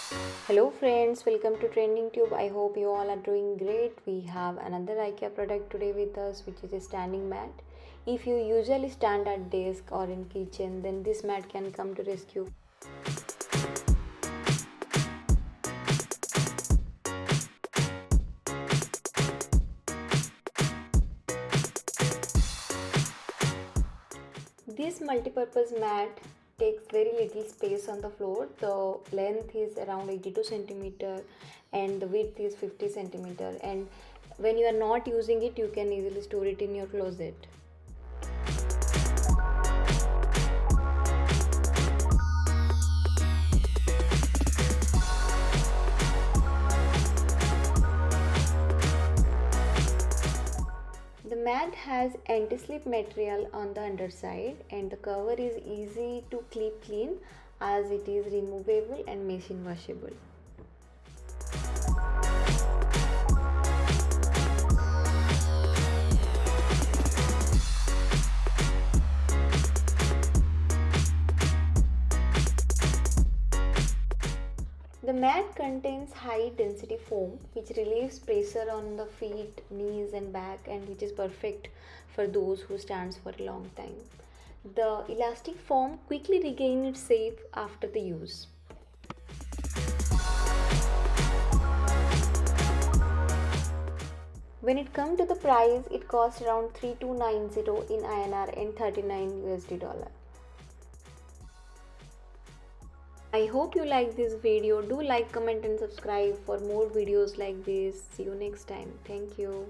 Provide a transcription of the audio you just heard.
Hello friends, welcome to Trending Tube. I hope you all are doing great. We have another IKEA product today with us, which is a standing mat. If you usually stand at desk or in kitchen, then this mat can come to rescue. This multi-purpose mat takes very little space on the floor. The length is around 82 centimeter and the width is 50 centimeter, and when you are not using it, you can easily store it in your closet. The mat has anti-slip material on the underside, and the cover is easy to keep clean as it is removable and machine washable. The mat contains high density foam which relieves pressure on the feet, knees and back, and which is perfect for those who stands for a long time. The elastic foam quickly regains its shape after the use. When it comes to the price, it costs around 3290 in INR and 39 USD dollar. I hope you like this video. Do like, comment and subscribe for more videos like this. See you next time. Thank you.